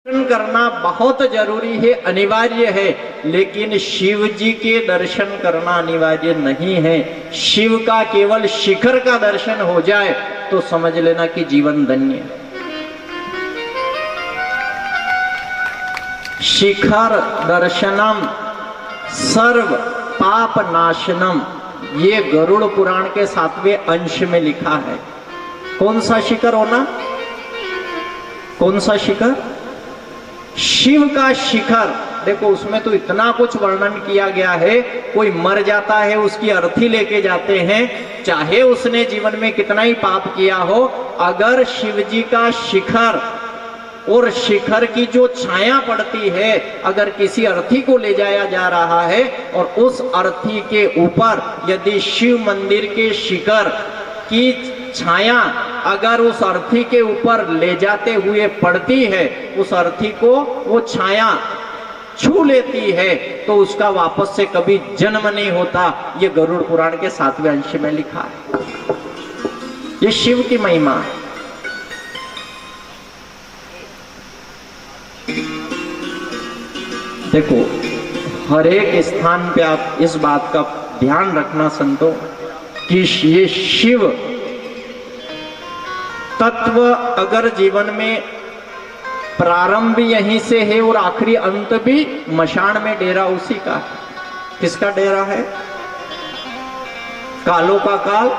दर्शन करना बहुत जरूरी है, अनिवार्य है, लेकिन शिव जी के दर्शन करना अनिवार्य नहीं है। शिव का केवल शिखर का दर्शन हो जाए तो समझ लेना कि जीवन धन्य है। शिखर दर्शनम सर्व पाप नाशनम, ये गरुड़ पुराण के 7वें अंश में लिखा है। कौन सा शिखर होना? कौन सा शिखर? शिव का शिखर। देखो उसमें तो इतना कुछ वर्णन किया गया है। कोई मर जाता है उसकी अर्थी लेके जाते हैं, चाहे उसने जीवन में कितना ही पाप किया हो, अगर शिव जी का शिखर और शिखर की जो छाया पड़ती है, अगर किसी अर्थी को ले जाया जा रहा है और उस अर्थी के ऊपर यदि शिव मंदिर के शिखर की छाया अगर उस अर्थी के ऊपर ले जाते हुए पड़ती है, उस अर्थी को वो छाया छू लेती है, तो उसका वापस से कभी जन्म नहीं होता। ये गरुड़ पुराण के 7वें अंश में लिखा है। ये शिव की महिमा है। देखो हर एक स्थान पे आप इस बात का ध्यान रखना संतों कि ये शिव तत्व अगर जीवन में प्रारंभ यहीं से है और आखिरी अंत भी मशान में डेरा उसी का है। किसका डेरा है? कालों का काल,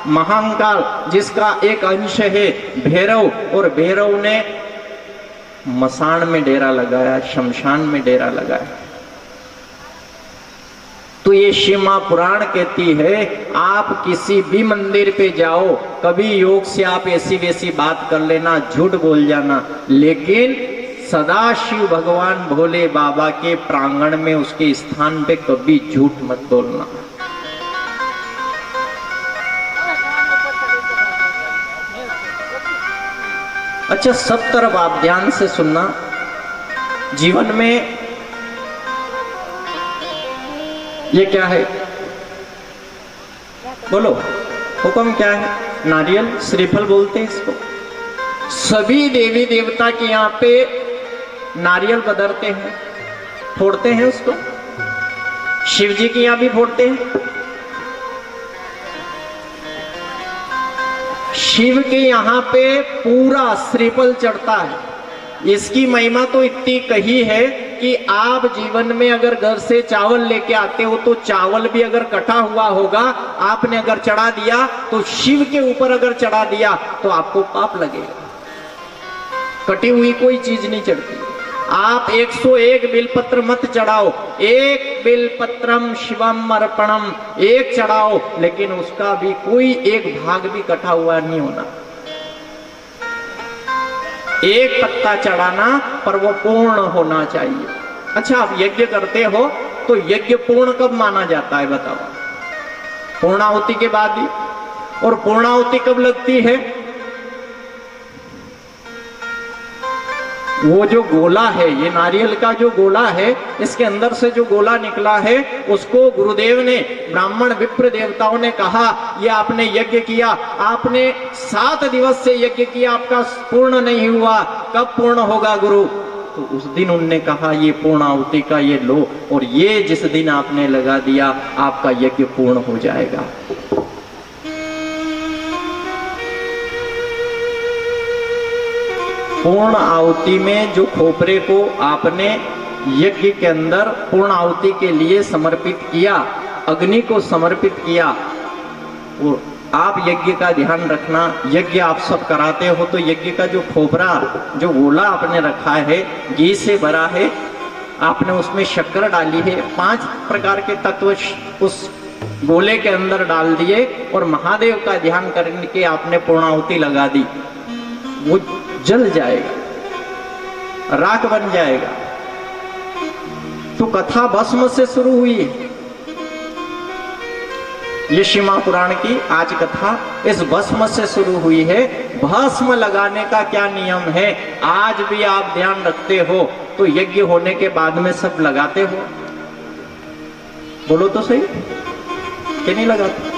महाकाल, जिसका एक अंश है भैरव, और भैरव ने मसान में डेरा लगाया, शमशान में डेरा लगाया। तो ये शिव महापुराण कहती है आप किसी भी मंदिर पे जाओ, कभी योग से आप ऐसी वैसी बात कर लेना, झूठ बोल जाना, लेकिन सदा शिव भगवान भोले बाबा के प्रांगण में उसके स्थान पे कभी झूठ मत बोलना। अच्छा सब तरफ आप ध्यान से सुनना। जीवन में ये क्या है? बोलो हुक्म क्या है? नारियल, श्रीफल बोलते हैं इसको। सभी देवी देवता के यहाँ पे नारियल बदरते हैं, फोड़ते हैं उसको। शिव जी के यहाँ भी फोड़ते हैं। शिव के यहाँ पे पूरा श्रीफल चढ़ता है। इसकी महिमा तो इतनी कही है कि आप जीवन में अगर घर से चावल लेके आते हो तो चावल भी अगर कटा हुआ होगा, आपने अगर चढ़ा दिया तो शिव के ऊपर अगर चढ़ा दिया तो आपको पाप लगेगा। कटी हुई कोई चीज नहीं चढ़ती। आप 101 बिलपत्र मत चढ़ाओ, एक बिलपत्रम शिवम अर्पणम, एक चढ़ाओ, लेकिन उसका भी कोई एक भाग भी कटा हुआ नहीं होना। एक पत्ता चढ़ाना पर वो पूर्ण होना चाहिए। अच्छा आप यज्ञ करते हो तो यज्ञ पूर्ण कब माना जाता है बताओ? पूर्णाहुति के बाद ही। और पूर्णाहुति कब लगती है? वो जो गोला है, ये नारियल का जो गोला है, इसके अंदर से जो गोला निकला है उसको गुरुदेव ने, ब्राह्मण विप्र देवताओं ने कहा ये आपने यज्ञ किया, आपने 7 दिवस से यज्ञ किया, आपका पूर्ण नहीं हुआ, कब पूर्ण होगा गुरु? तो उस दिन उनने कहा ये पूर्णाहुति का ये लो, और ये जिस दिन आपने लगा दिया आपका यज्ञ पूर्ण हो जाएगा। पूर्ण आहुति में जो खोपरे को आपने यज्ञ के अंदर पूर्ण आहुति के लिए समर्पित किया, अग्नि को समर्पित किया, वो आप यज्ञ का ध्यान रखना। यज्ञ आप सब कराते हो तो यज्ञ का जो खोपरा, जो गोला आपने रखा है, घी से भरा है, आपने उसमें शक्कर डाली है, 5 प्रकार के तत्व उस गोले के अंदर डाल दिए और महादेव का ध्यान करने के आपने पूर्णाहुति लगा दी। वो जल जाएगा, राख बन जाएगा। तो कथा भस्म से शुरू हुई। ये शिव महापुराण की आज कथा इस भस्म से शुरू हुई है। भस्म लगाने का क्या नियम है आज भी आप ध्यान रखते हो तो यज्ञ होने के बाद में सब लगाते हो? बोलो तो सही, कि नहीं लगाते?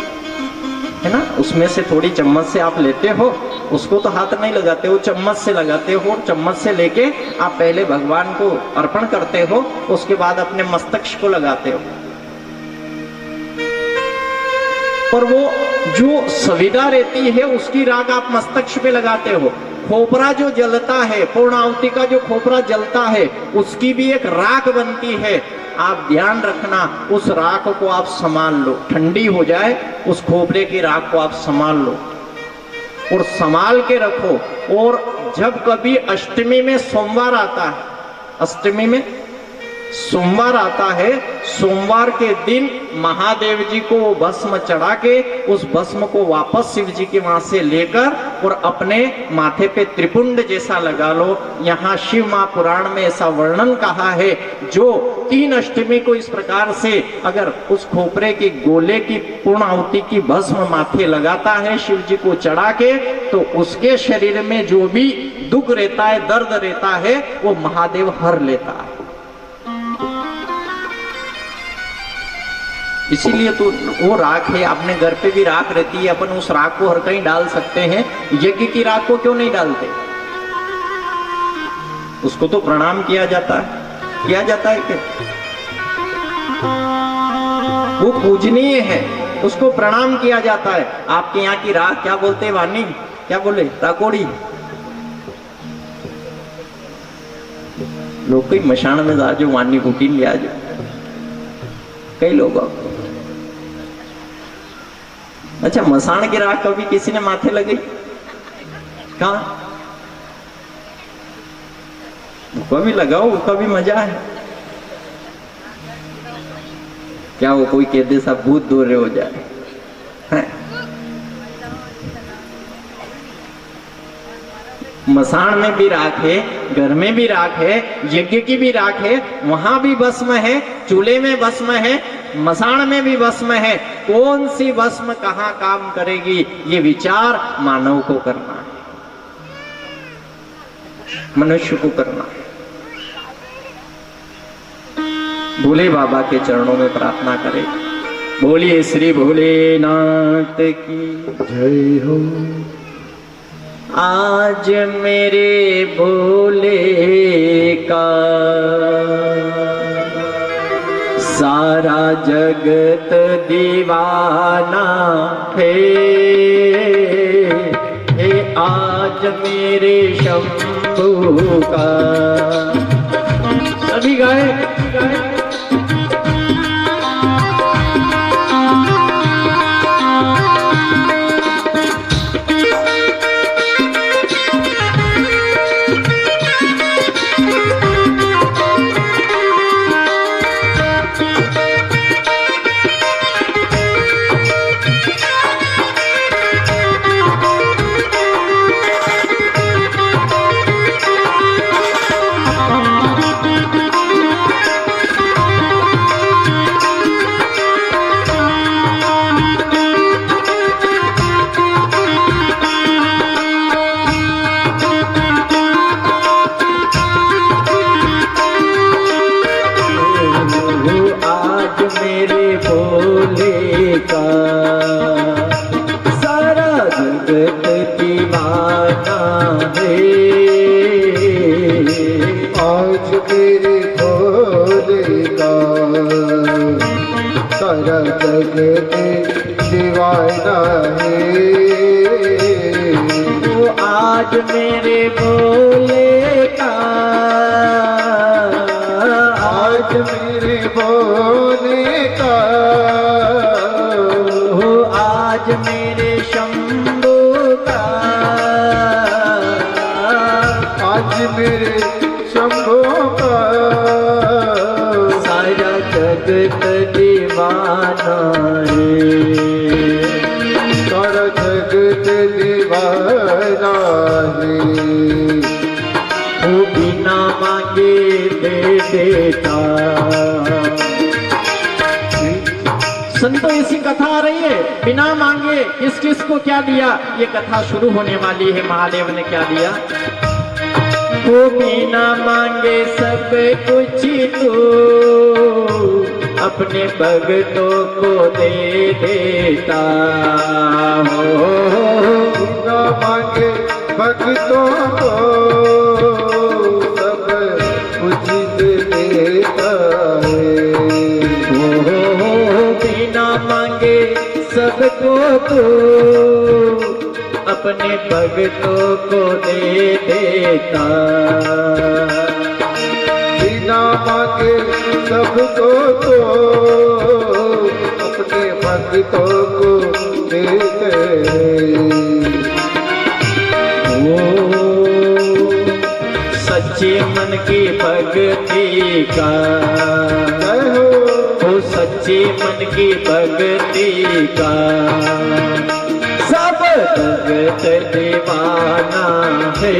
है ना? उसमें से थोड़ी चम्मच से आप लेते हो उसको तो हाथ नहीं लगाते हो, चम्मच से लगाते हो। चम्मच से लेके आप पहले भगवान को अर्पण करते हो, उसके बाद अपने मस्तक को लगाते हो। और वो जो संविदा रहती है उसकी राख आप मस्तक पे लगाते हो। खोपरा जो जलता है, पूर्णाहुति का जो खोपरा जलता है, उसकी भी एक राख बनती है। आप ध्यान रखना, उस राख को आप संभाल लो, ठंडी हो जाए उस खोपरे की राख को आप संभाल लो और संभाल के रखो। और जब कभी अष्टमी में सोमवार आता है, अष्टमी में सोमवार आता है, सोमवार के दिन महादेव जी को वो भस्म चढ़ा के उस भस्म को वापस शिव जी के वहां से लेकर और अपने माथे पे त्रिपुंड जैसा लगा लो। यहाँ शिव महापुराण में ऐसा वर्णन कहा है, जो 3 अष्टमी को इस प्रकार से अगर उस खोपरे की गोले की पूर्णाहुति की भस्म माथे लगाता है शिव जी को चढ़ा के, तो उसके शरीर में जो भी दुख रहता है, दर्द रहता है, वो महादेव हर लेता है। इसीलिए तो वो राख है, अपने घर पे भी राख रहती है, अपन उस राख को हर कहीं डाल सकते हैं। यज्ञ की राख को क्यों नहीं डालते? उसको तो प्रणाम किया जाता है, किया जाता है क्या? वो पूजनीय है, उसको प्रणाम किया जाता है। आपके यहाँ की राख क्या बोलते हैं? वानी क्या बोले? राकोड़ी। लोग कई मशान में जा जो वानी कुटी लिया जो कई लोग। अच्छा, मसाण की राख कभी किसी ने माथे लगी? कहा? कभी लगाओ, कभी मजा है। क्या वो कोई कह दे सब भूत दूर हो जाए? है? मसाण में भी राख है, घर में भी राख है, यज्ञ की भी राख है, वहां भी भस्म है, चूल्हे में भस्म है, मसाण में भी भस्म है। कौन सी भस्म कहाँ काम करेगी, ये विचार मानव को करना है, मनुष्य को करना है। भोले बाबा के चरणों में प्रार्थना करें। बोलिए श्री भोलेनाथ की जय हो। आज मेरे भोले का सारा जगत दीवाना है, हे आज मेरे शंभू का। सभी गाए। आज मेरे भोले का, आज मेरे भोले का, हो आज मेरे शंभू का, आज मेरे शंभू का, सारा जगत दीवाना है, सारा जगत दीवाना है, वो बिना मांगे दे देता। संतो ऐसी कथा आ रही है, बिना मांगे किस किस को क्या दिया, ये कथा शुरू होने वाली है। महादेव ने क्या दिया? वो बिना मांगे सब कुछ तू अपने भक्तों को दे देता हो, बिना मांगे भक्तों को सब कुछ देता है। बिना मांगे सबको तो अपने भक्तों को दे देता। बिना मांगे सबको तो अपने भक्तों को देते वो सच्चे मन की भक्ति का, वो सच्चे मन की भक्ति का सब भगत दीवाना है।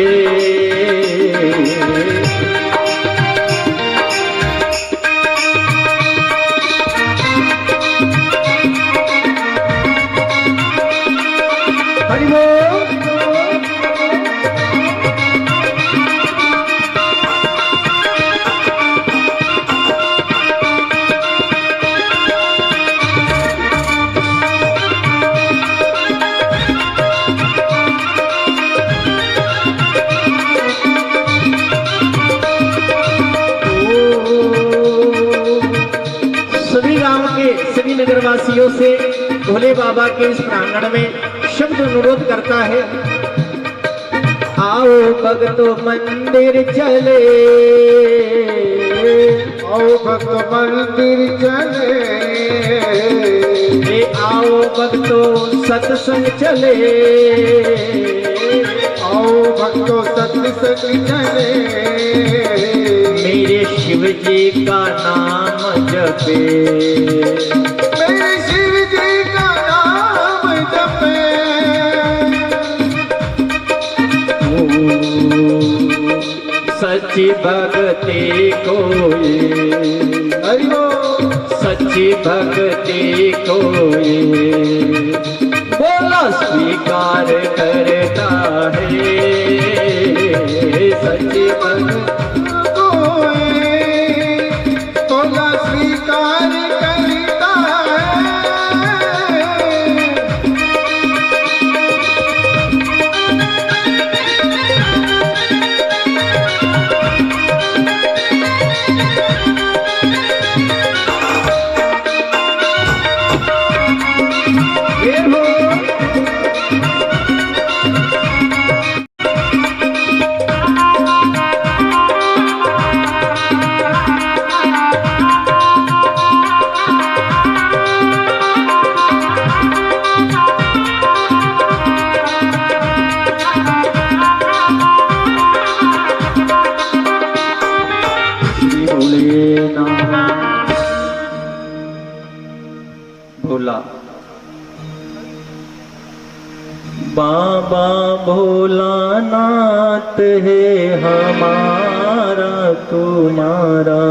सभी नगरवासियों से भोले बाबा के इस प्रांगण में शब्द अनुरोध करता है, आओ भक्तो मंदिर चले, आओ भक्त मंदिर चले, आओ भक्तो सत्संग चले, आओ भक्तो सत्संग चले, मेरे शिव जी का नाम जपे, मेरे शिव जी का नाम जपे, सच्ची भक्ति कोई, हरिओ सच्ची भक्ति कोई बोला स्वीकार करता है, सच्ची भक्ति तोला स्वीकार करता है। भोला बाबा भोलानाथ है हमारा तुम्हारा,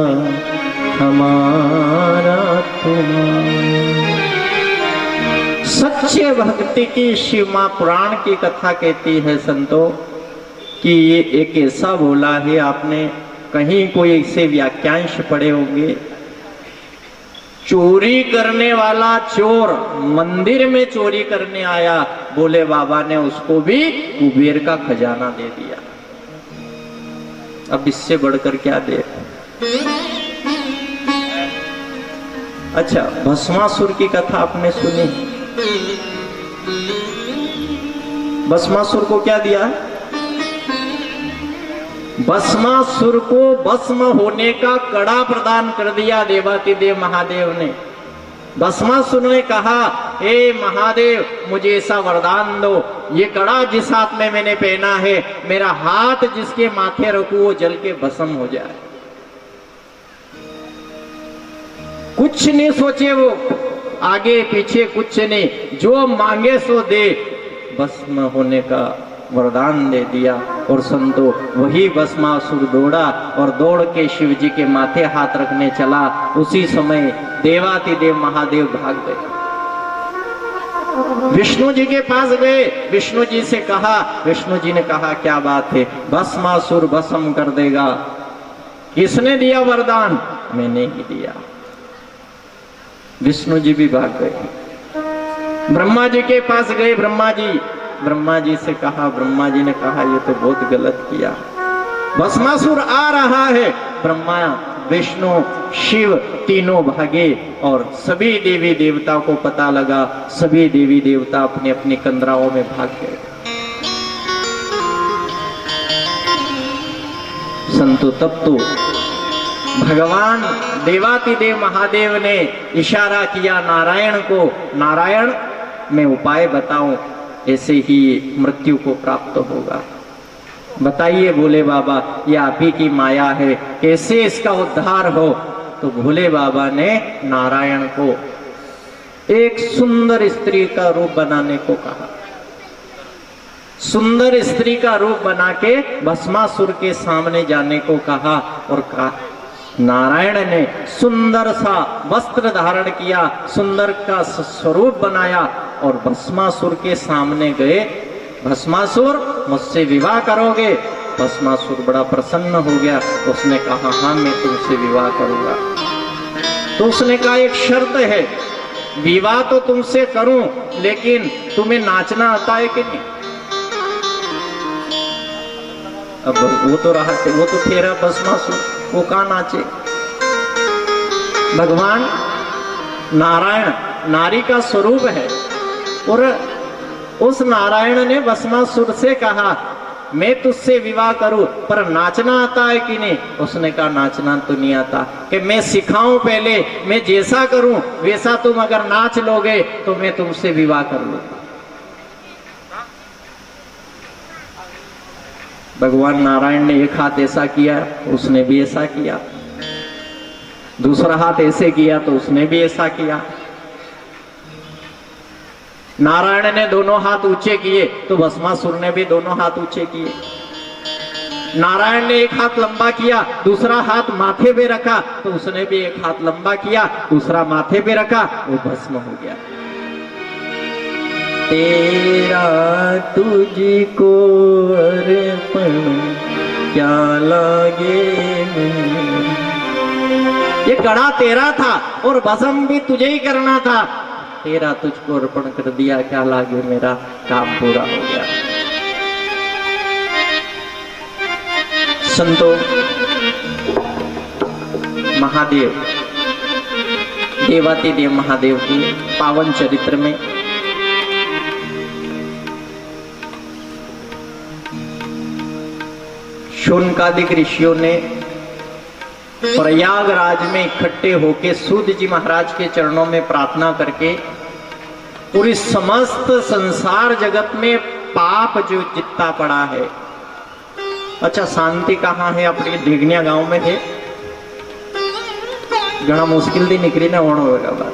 हमारा तुम्हारा। सच्चे भक्ति की शिव महापुराण की कथा कहती है संतों कि ये एक ऐसा भोला है, आपने कहीं कोई ऐसे व्याख्यांश पढ़े होंगे, चोरी करने वाला चोर मंदिर में चोरी करने आया, भोले बाबा ने उसको भी कुबेर का खजाना दे दिया। अब इससे बढ़कर क्या दे। अच्छा, भस्मासुर की कथा आपने सुनी? भस्मासुर को क्या दिया? भस्मासुर को भस्म होने का कड़ा प्रदान कर दिया देवातिदेव महादेव ने। भस्मासुर ने कहा, हे महादेव मुझे ऐसा वरदान दो, ये कड़ा जिस हाथ में मैंने पहना है, मेरा हाथ जिसके माथे रखूं वो जल के भस्म हो जाए। कुछ नहीं सोचे वो, आगे पीछे कुछ नहीं, जो मांगे सो दे, भस्म होने का वरदान दे दिया। और संतो वही भस्मासुर दौड़ा और दौड़ के शिव जी के माथे हाथ रखने चला, उसी समय देवातिदेव महादेव भाग गए, विष्णु जी के पास गए, विष्णु जी से कहा, विष्णु जी ने कहा क्या बात है, भस्मासुर भस्म कर देगा। किसने दिया वरदान? मैंने ही दिया। विष्णु जी भी भाग गए, ब्रह्मा जी के पास गए, ब्रह्मा जी ब्रह्मा जी से कहा। ब्रह्मा जी ने कहा ये तो बहुत गलत किया, भस्मासुर आ रहा है। ब्रह्मा विष्णु शिव तीनों भागे और सभी देवी देवता को पता लगा। सभी देवी देवता अपने अपने कंदराओं में भाग गए। संतो तब तो भगवान देवातिदेव महादेव ने इशारा किया नारायण को, नारायण मैं उपाय बताऊं, ऐसे ही मृत्यु को प्राप्त होगा। बताइए भोले बाबा, ये आप ही की माया है, कैसे इसका उद्धार हो। तो भोले बाबा ने नारायण को एक सुंदर स्त्री का रूप बनाने को कहा। सुंदर स्त्री का रूप बना के भस्मासुर के सामने जाने को कहा और कहा। नारायण ने सुंदर सा वस्त्र धारण किया, सुंदर का स्वरूप बनाया और भस्मासुर के सामने गए। भस्मासुर मुझसे विवाह करोगे? भस्मासुर बड़ा प्रसन्न हो गया। उसने कहा हाँ मैं तुमसे विवाह करूंगा। तो उसने कहा एक शर्त है, विवाह तो तुमसे करूं लेकिन तुम्हें नाचना आता है कि नहीं? अब वो तो रहा, वो तो ठहरा भस्मासुर, वो कहाँ नाचे। भगवान नारायण नारी का स्वरूप है और उस नारायण ने भस्मासुर से कहा मैं तुझसे विवाह करूं पर नाचना आता है कि नहीं? उसने कहा नाचना तो नहीं आता, कि मैं सिखाऊं पहले, मैं जैसा करूं वैसा तुम अगर नाच लोगे तो मैं तुमसे विवाह कर लूंगा। भगवान नारायण ने एक हाथ ऐसा किया, उसने भी ऐसा किया। दूसरा हाथ ऐसे किया तो उसने भी ऐसा किया। नारायण ने दोनों हाथ ऊंचे किए तो भस्मासुर ने भी दोनों हाथ ऊंचे किए। नारायण ने एक हाथ लंबा किया, दूसरा हाथ माथे पे रखा तो उसने भी एक हाथ लंबा किया, दूसरा माथे पे रखा, वो भस्म हो गया। तेरा तुझको अर्पण क्या लागे मैं। ये कड़ा तेरा था और भस्म भी तुझे ही करना था, तेरा तुझको अर्पण कर दिया, क्या लागे मेरा काम पूरा हो गया। संतो महादेव देवातिदेव महादेव के पावन चरित्र में शौनकादिक ऋषियों ने प्रयागराज में इकट्ठे होके सूत जी महाराज के चरणों में प्रार्थना करके पूरी समस्त संसार जगत में पाप जो जितना पड़ा है। अच्छा शांति कहाँ है? अपने ढिगनिया गांव में है। घना मुश्किल थी निकली ना होना होगा बात।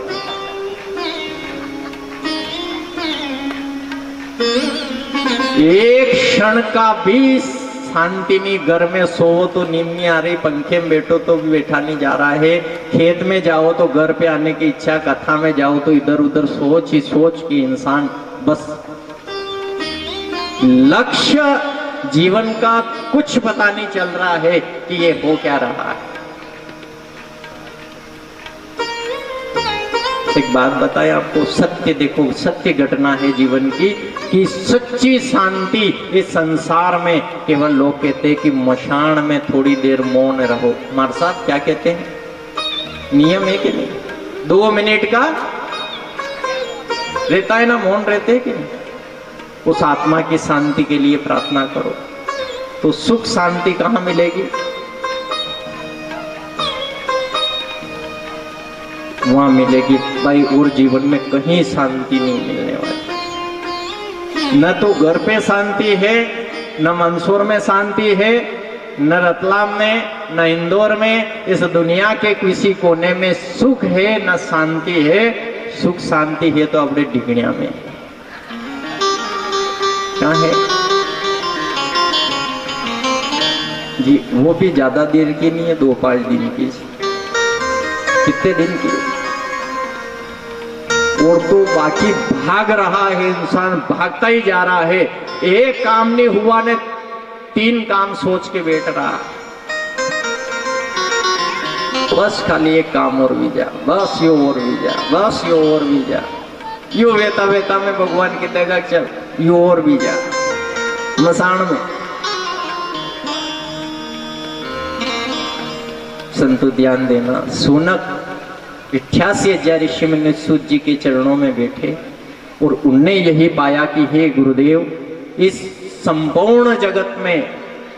एक क्षण का भी शांति नहीं, घर में सोवो तो नींद नहीं आ रही, पंखे में बैठो तो भी बैठा नहीं जा रहा है, खेत में जाओ तो घर पे आने की इच्छा, कथा में जाओ तो इधर उधर सोच ही सोच की इंसान बस लक्ष्य जीवन का कुछ पता नहीं चल रहा है कि ये हो क्या रहा है। एक बात बताए आपको, सत्य देखो, सत्य घटना है जीवन की कि सच्ची शांति इस संसार में केवल लोग कहते हैं कि मशान में थोड़ी देर मौन रहो। हमारे साथ क्या कहते हैं? नियम है कि नहीं? 2 मिनट का रहता है ना, मौन रहते हैं कि नहीं? उस आत्मा की शांति के लिए प्रार्थना करो तो सुख शांति कहां मिलेगी? वहां मिलेगी भाई, और जीवन में कहीं शांति नहीं मिलने वाली। न तो घर पे शांति है, न मंदसौर में शांति है, न रतलाम में, न इंदौर में, इस दुनिया के किसी कोने में सुख है न शांति है। सुख शांति है तो अपने ढिगनिया में क्या है जी? वो भी ज्यादा देर की नहीं है, 2-5 दिन की। कितने दिन की? और तो बाकी भाग रहा है इंसान, भागता ही जा रहा है। एक काम नहीं हुआ ने 3 काम सोच के बैठ रहा, बस खाली एक काम और भी जा, बस यो और भी जा, बस यो और भी जा। यो वेता वेता में भगवान की देगा चल ये और भी जा मसान में। संतो ध्यान देना, सूनक 88,000 ऋषि मुनि सूत जी के चरणों में बैठे और उनने यही पाया कि हे गुरुदेव, इस संपूर्ण जगत में,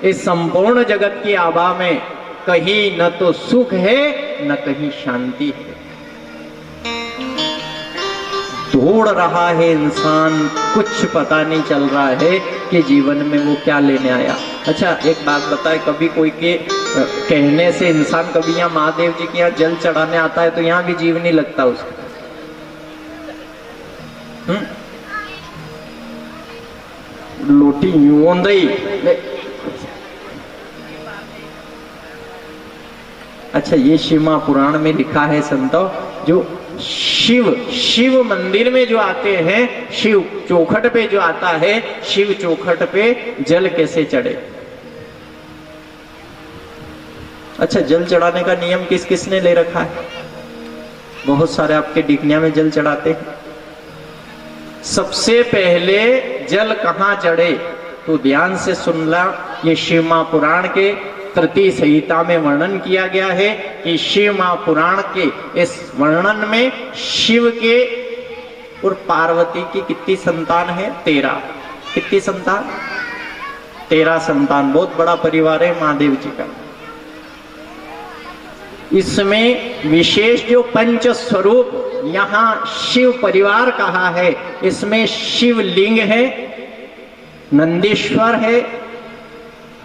इस संपूर्ण जगत की आभा में कहीं न तो सुख है न कहीं शांति है। दौड़ रहा है इंसान, कुछ पता नहीं चल रहा है कि जीवन में वो क्या लेने आया। अच्छा एक बात बताए, कभी कोई के कहने से इंसान कभी यहाँ महादेव जी के यहाँ जल चढ़ाने आता है तो यहाँ भी जीव नहीं लगता उसका। लोटी यूं दई। अच्छा ये शिव महापुराण में लिखा है संतो, जो शिव मंदिर में जो आते हैं, शिव चौखट पे जो आता है, शिव चौखट पे जल कैसे चढ़े। अच्छा जल चढ़ाने का नियम किस किसने ले रखा है? बहुत सारे आपके डिगनिया में जल चढ़ाते हैं। सबसे पहले जल कहां चढ़े तो ध्यान से सुनना, ये शिव महापुराण के तृतीय संहिता में वर्णन किया गया है कि शिव महापुराण के इस वर्णन में शिव के और पार्वती की कितनी संतान है? 13। कितनी संतान? 13 संतान। बहुत बड़ा परिवार है महादेव जी का। इसमें विशेष जो पंच स्वरूप यहाँ शिव परिवार कहा है, इसमें शिवलिंग है, नंदीश्वर है,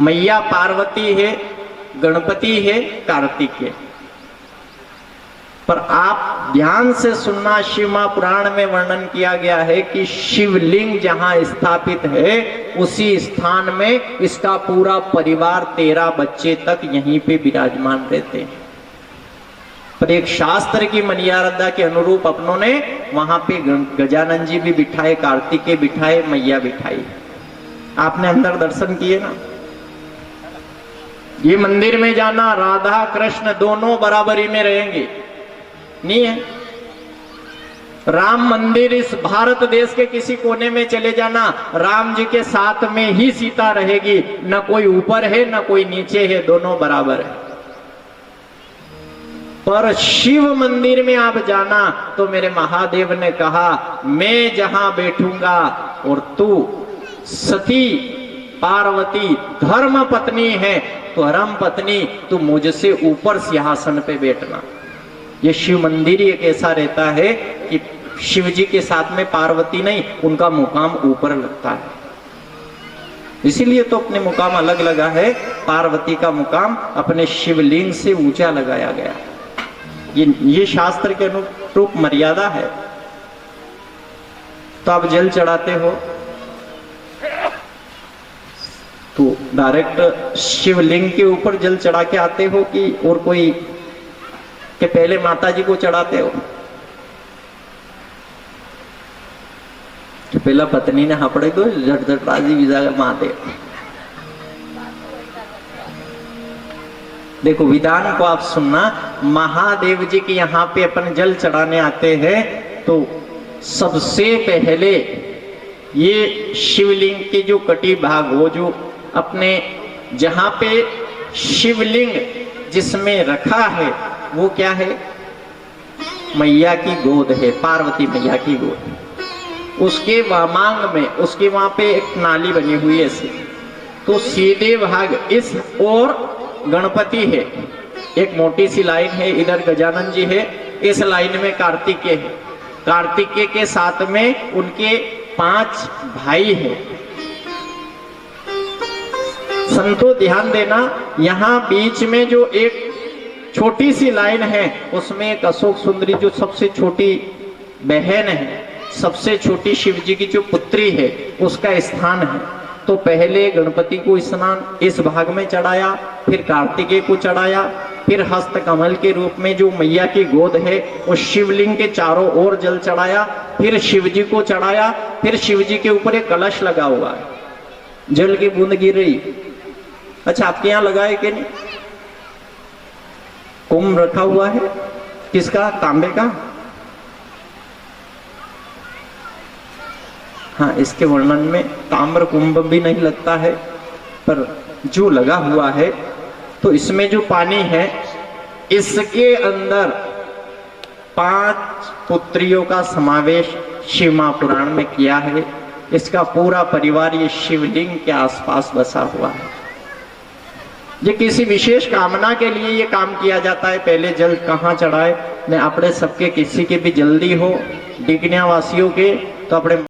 मैया पार्वती है, गणपति है, कार्तिक है। पर आप ध्यान से सुनना, शिव महापुराण में वर्णन किया गया है कि शिवलिंग जहां स्थापित है उसी स्थान में इसका पूरा परिवार 13 बच्चे तक यहीं पे विराजमान रहते हैं। पर एक शास्त्र की मर्यादा के अनुरूप अपनों ने वहां पे गजानन जी भी बिठाए, कार्तिकेय बिठाए, मैया बिठाई। आपने अंदर दर्शन किए ना। ये मंदिर में जाना, राधा कृष्ण दोनों बराबरी में रहेंगे, नहीं है। राम मंदिर इस भारत देश के किसी कोने में चले जाना, राम जी के साथ में ही सीता रहेगी, न कोई ऊपर है न कोई नीचे है, दोनों बराबर है। पर शिव मंदिर में आप जाना तो मेरे महादेव ने कहा, मैं जहां बैठूंगा और तू सती पार्वती धर्म पत्नी है, तो धर्म पत्नी तू मुझसे ऊपर सिंहासन पे बैठना। ये शिव मंदिर एक ऐसा रहता है कि शिव जी के साथ में पार्वती नहीं, उनका मुकाम ऊपर लगता है। इसीलिए तो अपने मुकाम अलग लगा है, पार्वती का मुकाम अपने शिवलिंग से ऊंचा लगाया गया। ये शास्त्र के अनुरूप मर्यादा है। तो आप जल चढ़ाते हो तो डायरेक्ट शिवलिंग के ऊपर जल चढ़ा के आते हो कि और कोई के पहले माता जी को चढ़ाते हो? तो पहला पत्नी ने हापड़े को झट झट राजी विदा महादेव। देखो विधान को आप सुनना, महादेव जी के यहाँ पे अपन जल चढ़ाने आते हैं तो सबसे पहले ये शिवलिंग के जो कटी भाग हो, जो अपने जहां पे शिवलिंग जिसमें रखा है वो क्या है? मैया की गोद है, पार्वती मैया की गोद। उसके वामांग में, उसके वहां पे एक नाली बनी हुई है ऐसे, तो सीधे भाग इस और गणपति है, एक मोटी सी लाइन है, इधर गजानन जी है, इस लाइन में कार्तिकेय है, कार्तिकेय के साथ में उनके 5 भाई है। संतो ध्यान देना, यहां बीच में जो एक छोटी सी लाइन है उसमें एक अशोक सुंदरी जो सबसे छोटी बहन है, सबसे छोटी शिव जी की जो पुत्री है उसका स्थान है। तो पहले गणपति को स्नान इस भाग में चढ़ाया, फिर कार्तिकेय को चढ़ाया, फिर हस्त कमल के रूप में जो मैया की गोद है उस शिवलिंग के चारों ओर जल चढ़ाया, फिर शिव जी को चढ़ाया, फिर शिव जी के ऊपर एक कलश लगा हुआ है, जल की बूंद गिर रही। अच्छा आपके यहाँ लगा है कि नहीं? कुंभ रखा हुआ है, किसका? तांबे का। हाँ, इसके वर्णन में ताम्र कुंभ भी नहीं लगता है, पर जो लगा हुआ है तो इसमें जो पानी है इसके अंदर 5 पुत्रियों का समावेश शिव महापुराण में किया है। इसका पूरा परिवार ये शिवलिंग के आसपास बसा हुआ है। ये किसी विशेष कामना के लिए ये काम किया जाता है। पहले जल कहाँ चढ़ाए ने अपने सबके किसी के भी जल्दी हो डिगनिया वासियों के तो अपने